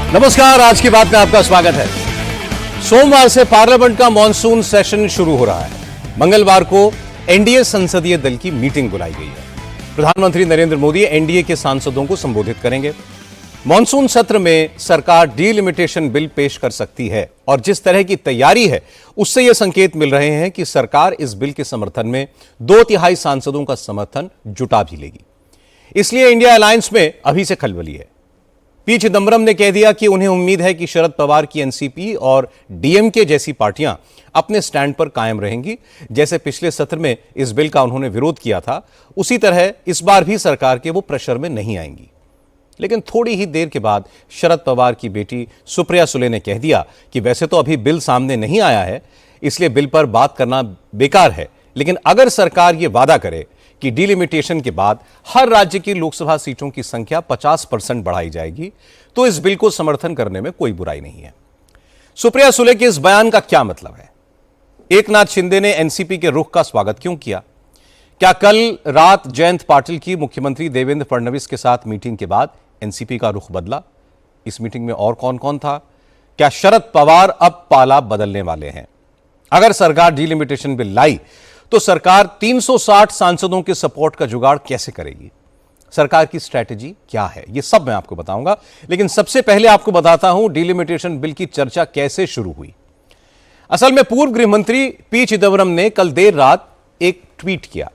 नमस्कार, आज की बात में आपका स्वागत है। सोमवार से पार्लियामेंट का मॉनसून सेशन शुरू हो रहा है। मंगलवार को एनडीए संसदीय दल की मीटिंग बुलाई गई है। प्रधानमंत्री नरेंद्र मोदी एनडीए के सांसदों को संबोधित करेंगे। मॉनसून सत्र में सरकार डीलिमिटेशन बिल पेश कर सकती है और जिस तरह की तैयारी है उससे यह संकेत मिल रहे हैं कि सरकार इस बिल के समर्थन में 2/3 सांसदों का समर्थन जुटा भी लेगी। इसलिए इंडिया अलायंस में अभी से खलबली है। पी चिदंबरम ने कह दिया कि उन्हें उम्मीद है कि शरद पवार की एनसीपी और डीएमके जैसी पार्टियां अपने स्टैंड पर कायम रहेंगी। जैसे पिछले सत्र में इस बिल का उन्होंने विरोध किया था, उसी तरह इस बार भी सरकार के वो प्रेशर में नहीं आएंगी। लेकिन थोड़ी ही देर के बाद शरद पवार की बेटी सुप्रिया सुले ने कह दिया कि वैसे तो अभी बिल सामने नहीं आया है, इसलिए बिल पर बात करना बेकार है, लेकिन अगर सरकार यह वादा करे कि डिलिमिटेशन के बाद हर राज्य की लोकसभा सीटों की संख्या 50% बढ़ाई जाएगी, तो इस बिल को समर्थन करने में कोई बुराई नहीं है। सुप्रिया सुले के इस बयान का क्या मतलब है? एकनाथ शिंदे ने एनसीपी के रुख का स्वागत क्यों किया? क्या कल रात जयंत पाटिल की मुख्यमंत्री देवेंद्र फडणवीस के साथ मीटिंग के बाद एनसीपी का रुख बदला? इस मीटिंग में और कौन कौन था? क्या शरद पवार अब पाला बदलने वाले हैं? अगर सरकार डिलिमिटेशन बिल लाई तो सरकार 360 सांसदों के सपोर्ट का जुगाड़ कैसे करेगी? सरकार की स्ट्रैटेजी क्या है? यह सब मैं आपको बताऊंगा, लेकिन सबसे पहले आपको बताता हूं डिलिमिटेशन बिल की चर्चा कैसे शुरू हुई। असल में पूर्व गृह मंत्री पी चिदंबरम ने कल देर रात एक ट्वीट किया।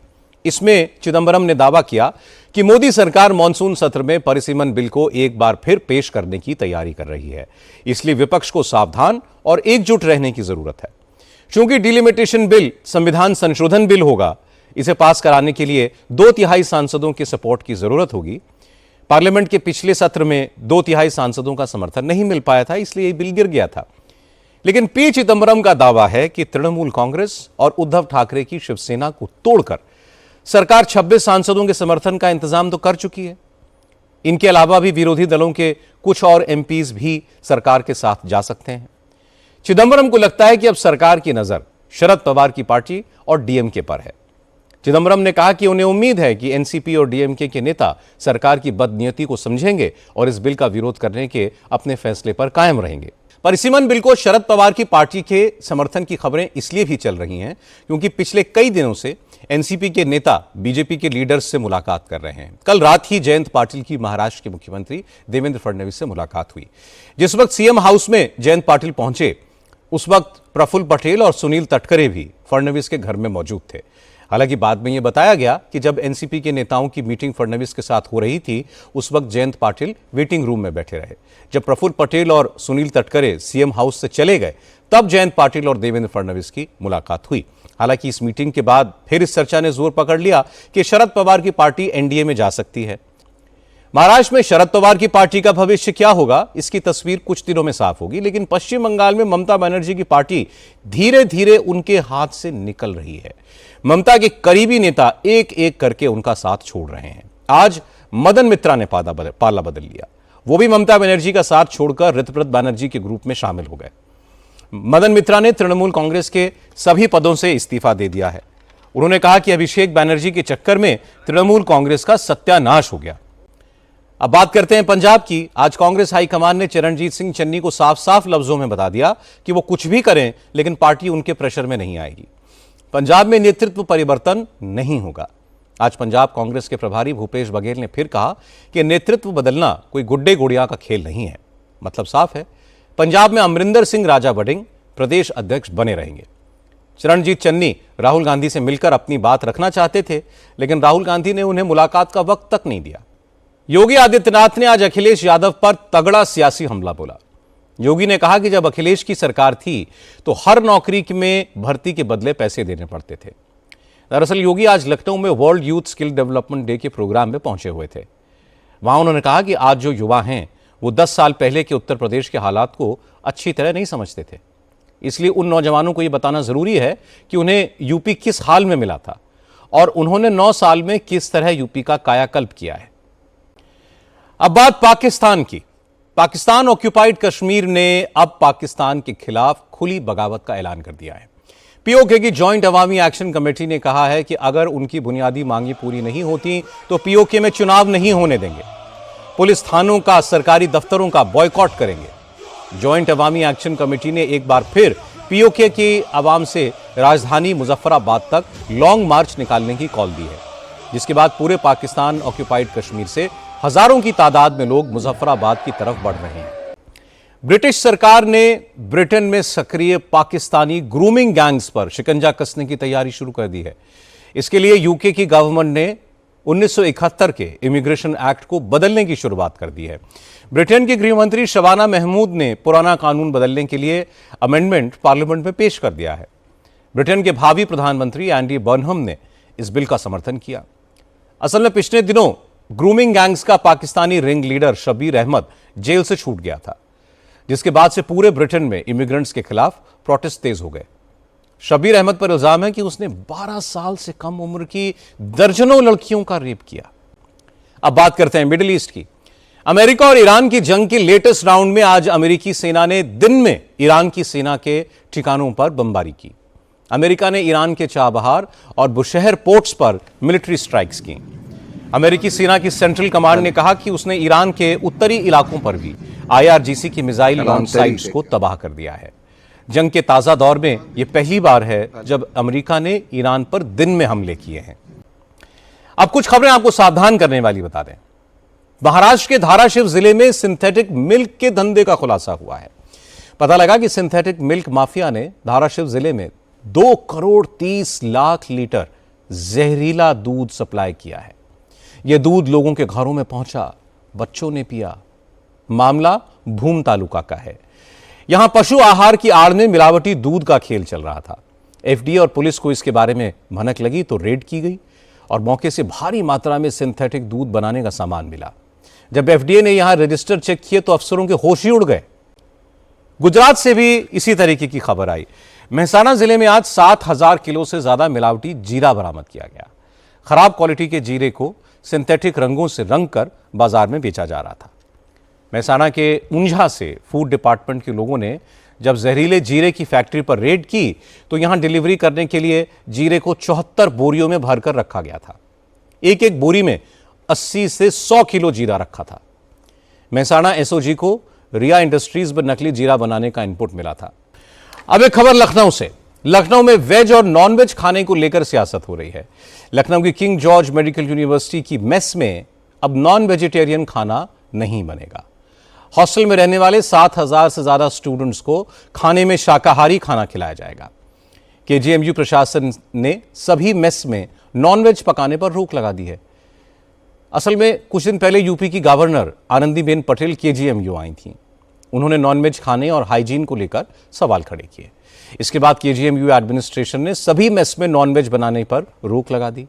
इसमें चिदंबरम ने दावा किया कि मोदी सरकार मॉनसून सत्र में परिसीमन बिल को एक बार फिर पेश करने की तैयारी कर रही है, इसलिए विपक्ष को सावधान और एकजुट रहने की जरूरत है। चूंकि डिलिमिटेशन बिल संविधान संशोधन बिल होगा, इसे पास कराने के लिए 2/3 सांसदों के सपोर्ट की जरूरत होगी। पार्लियामेंट के पिछले सत्र में 2/3 सांसदों का समर्थन नहीं मिल पाया था, इसलिए यह बिल गिर गया था। लेकिन पी चिदंबरम का दावा है कि तृणमूल कांग्रेस और उद्धव ठाकरे की शिवसेना को तोड़कर सरकार 26 सांसदों के समर्थन का इंतजाम तो कर चुकी है। इनके अलावा भी विरोधी दलों के कुछ और एमपीज भी सरकार के साथ जा सकते हैं। चिदंबरम को लगता है कि अब सरकार की नजर शरद पवार की पार्टी और डीएमके पर है। चिदंबरम ने कहा कि उन्हें उम्मीद है कि एनसीपी और डीएमके के नेता सरकार की बदनीयती को समझेंगे और इस बिल का विरोध करने के अपने फैसले पर कायम रहेंगे। परिसीमन बिल को शरद पवार की पार्टी के समर्थन की खबरें इसलिए भी चल रही हैं क्योंकि पिछले कई दिनों से एनसीपी के नेता बीजेपी के लीडर्स से मुलाकात कर रहे हैं। कल रात ही जयंत पाटिल की महाराष्ट्र के मुख्यमंत्री देवेंद्र फडणवीस से मुलाकात हुई। जिस वक्त सीएम हाउस में जयंत पाटिल पहुंचे, उस वक्त प्रफुल्ल पटेल और सुनील तटकरे भी फडणवीस के घर में मौजूद थे। हालांकि बाद में यह बताया गया कि जब एनसीपी के नेताओं की मीटिंग फडणवीस के साथ हो रही थी, उस वक्त जयंत पाटिल वेटिंग रूम में बैठे रहे। जब प्रफुल्ल पटेल और सुनील तटकरे सीएम हाउस से चले गए, तब जयंत पाटिल और देवेंद्र फडणवीस की मुलाकात हुई। हालांकि इस मीटिंग के बाद फिर इस चर्चा ने जोर पकड़ लिया कि शरद पवार की पार्टी एनडीए में जा सकती है। महाराष्ट्र में शरद पवार की पार्टी का भविष्य क्या होगा, इसकी तस्वीर कुछ दिनों में साफ होगी। लेकिन पश्चिम बंगाल में ममता बनर्जी की पार्टी धीरे धीरे उनके हाथ से निकल रही है। ममता के करीबी नेता एक एक करके उनका साथ छोड़ रहे हैं। आज मदन मित्रा ने पाला बदल लिया। वो भी ममता बनर्जी का साथ छोड़कर ऋतुव्रत बनर्जी के ग्रुप में शामिल हो गए। मदन मित्रा ने तृणमूल कांग्रेस के सभी पदों से इस्तीफा दे दिया है। उन्होंने कहा कि अभिषेक बनर्जी के चक्कर में तृणमूल कांग्रेस का सत्यानाश हो गया। अब बात करते हैं पंजाब की। आज कांग्रेस हाईकमान ने चरणजीत सिंह चन्नी को साफ साफ लफ्जों में बता दिया कि वो कुछ भी करें, लेकिन पार्टी उनके प्रेशर में नहीं आएगी। पंजाब में नेतृत्व परिवर्तन नहीं होगा। आज पंजाब कांग्रेस के प्रभारी भूपेश बघेल ने फिर कहा कि नेतृत्व बदलना कोई गुड्डे गुड़िया का खेल नहीं है। मतलब साफ है, पंजाब में अमरिंदर सिंह राजा वड़िंग प्रदेश अध्यक्ष बने रहेंगे। चरणजीत चन्नी राहुल गांधी से मिलकर अपनी बात रखना चाहते थे, लेकिन राहुल गांधी ने उन्हें मुलाकात का वक्त तक नहीं दिया। योगी आदित्यनाथ ने आज अखिलेश यादव पर तगड़ा सियासी हमला बोला। योगी ने कहा कि जब अखिलेश की सरकार थी तो हर नौकरी में भर्ती के बदले पैसे देने पड़ते थे। दरअसल योगी आज लखनऊ में world youth skill development day के प्रोग्राम में पहुंचे हुए थे। वहां उन्होंने कहा कि आज जो युवा हैं वो 10 साल पहले के उत्तर प्रदेश के हालात को अच्छी तरह नहीं समझते थे। इसलिए उन नौजवानों को यह बताना जरूरी है कि उन्हें यूपी किस हाल में मिला था और उन्होंने 9 साल में किस तरह यूपी का कायाकल्प किया है। अब बात पाकिस्तान की। पाकिस्तान ऑक्यूपाइड कश्मीर ने अब पाकिस्तान के खिलाफ खुली बगावत का ऐलान कर दिया है। पीओके की जॉइंट अवामी एक्शन कमेटी ने कहा है कि अगर उनकी बुनियादी मांगी पूरी नहीं होती तो पीओके में चुनाव नहीं होने देंगे। पुलिस थानों का, सरकारी दफ्तरों का बॉयकॉट करेंगे। जॉइंट अवामी एक्शन कमेटी ने एक बार फिर पीओके की आवाम से राजधानी मुजफ्फराबाद तक लॉन्ग मार्च निकालने की कॉल दी है, जिसके बाद पूरे पाकिस्तान ऑक्यूपाइड कश्मीर से हजारों की तादाद में लोग मुजफ्फराबाद की तरफ बढ़ रहे हैं। ब्रिटिश सरकार ने ब्रिटेन में सक्रिय पाकिस्तानी ग्रूमिंग गैंग्स पर शिकंजा कसने की तैयारी शुरू कर दी है। इसके लिए यूके की गवर्नमेंट ने 1971 के इमिग्रेशन एक्ट को बदलने की शुरुआत कर दी है। ब्रिटेन के गृह मंत्री शबाना महमूद ने पुराना कानून बदलने के लिए अमेंडमेंट पार्लियामेंट में पेश कर दिया है। ब्रिटेन के भावी प्रधानमंत्री एंडी बर्नहम ने इस बिल का समर्थन किया। असल में पिछले दिनों ग्रूमिंग गैंग्स का Pakistani ring leader Shabbir Ahmed jail से छूट गया था, जिसके बाद से पूरे ब्रिटेन में इमिग्रेंट्स के खिलाफ प्रोटेस्ट तेज हो गए। शबीर अहमद पर इल्जाम है कि उसने 12 साल से कम उम्र की दर्जनों लड़कियों का रेप किया। अब बात करते हैं मिडिल ईस्ट की। अमेरिका और ईरान की जंग के लेटेस्ट राउंड में आज अमेरिकी सेना ने दिन में ईरान की सेना के ठिकानों पर बमबारी की। अमेरिका ने ईरान के चाबहार और बुशहर पोर्ट्स पर मिलिट्री स्ट्राइक्स की। अमेरिकी सेना की सेंट्रल कमांड ने कहा कि उसने ईरान के उत्तरी इलाकों पर भी IRGC की मिसाइल लॉन्च साइट्स को तबाह कर दिया है। जंग के ताजा दौर में यह पहली बार है जब अमेरिका ने ईरान पर दिन में हमले किए हैं। अब कुछ खबरें आपको सावधान करने वाली बता दें। महाराष्ट्र के धाराशिव जिले में सिंथेटिक मिल्क के धंधे का खुलासा हुआ है। पता लगा कि सिंथेटिक मिल्क माफिया ने धाराशिव जिले में 2 करोड़ 30 लाख लीटर जहरीला दूध सप्लाई किया है। यह दूध लोगों के घरों में पहुंचा, बच्चों ने पिया। मामला भूम तालुका का है। यहां पशु आहार की आड़ में मिलावटी दूध का खेल चल रहा था। FDA और पुलिस को इसके बारे में भनक लगी तो रेड की गई और मौके से भारी मात्रा में सिंथेटिक दूध बनाने का सामान मिला। जब FDA ने यहां रजिस्टर चेक किए तो अफसरों के होश ही उड़ गए। गुजरात से भी इसी तरीके की खबर आई। मेहसाना जिले में आज 7000 किलो से ज्यादा मिलावटी जीरा बरामद किया गया। खराब क्वालिटी के जीरे को सिंथेटिक रंगों से रंग कर बाजार में बेचा जा रहा था। मेहसाना के ऊंझा से फूड डिपार्टमेंट के लोगों ने जब जहरीले जीरे की फैक्ट्री पर रेड की तो यहां डिलीवरी करने के लिए जीरे को 74 बोरियों में भरकर रखा गया था। एक एक बोरी में 80 से 100 किलो जीरा रखा था। मेहसाना SOG को रिया इंडस्ट्रीज में नकली जीरा बनाने का इनपुट मिला था। अब एक खबर लखनऊ से। लखनऊ में वेज और नॉन वेज खाने को लेकर सियासत हो रही है। लखनऊ की किंग जॉर्ज मेडिकल यूनिवर्सिटी की मेस में अब नॉन वेजिटेरियन खाना नहीं बनेगा। हॉस्टल में रहने वाले 7000 से ज्यादा स्टूडेंट्स को खाने में शाकाहारी खाना खिलाया जाएगा। KGMU प्रशासन ने सभी मेस में नॉनवेज पकाने पर रोक लगा दी है। असल में कुछ दिन पहले यूपी की गवर्नर आनंदीबेन पटेल KGMU आई थी। उन्होंने नॉनवेज खाने और हाइजीन को लेकर सवाल खड़े किए। इसके बाद KGMU एडमिनिस्ट्रेशन ने सभी मेस में नॉनवेज बनाने पर रोक लगा दी।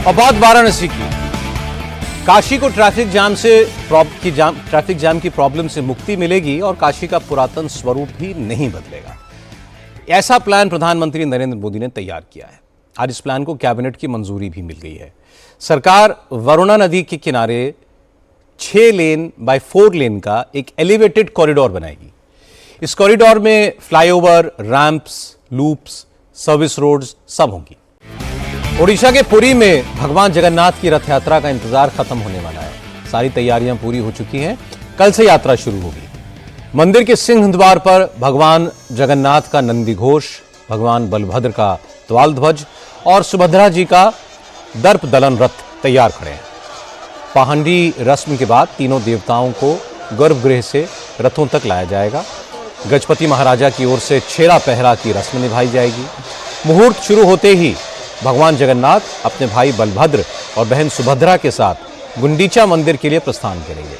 और बात वाराणसी की। काशी को ट्रैफिक जाम की प्रॉब्लम से मुक्ति मिलेगी और काशी का पुरातन स्वरूप भी नहीं बदलेगा। ऐसा प्लान प्रधानमंत्री नरेंद्र मोदी ने तैयार किया है। आज इस प्लान को कैबिनेट की मंजूरी भी मिल गई है। सरकार वरुणा नदी के किनारे 6 लेन बाय 4 लेन का एक एलिवेटेड कॉरिडोर बनाएगी। इस कॉरिडोर में flyover, ramps, loops, service roads सब होंगी। ओडिशा के पुरी में भगवान जगन्नाथ की रथ यात्रा का इंतजार खत्म होने वाला है। सारी तैयारियां पूरी हो चुकी हैं। कल से यात्रा शुरू होगी। मंदिर के सिंह द्वार पर भगवान जगन्नाथ का नंदी घोष, भगवान बलभद्र का द्वाल ध्वज और सुभद्रा जी का दर्प दलन रथ तैयार खड़े हैं। पहांडी रस्म के बाद तीनों देवताओं को गर्भगृह से रथों तक लाया जाएगा। गजपति महाराजा की ओर से छेरा पहरा की रस्म निभाई जाएगी। मुहूर्त शुरू होते ही भगवान जगन्नाथ अपने भाई बलभद्र और बहन सुभद्रा के साथ गुंडीचा मंदिर के लिए प्रस्थान करेंगे।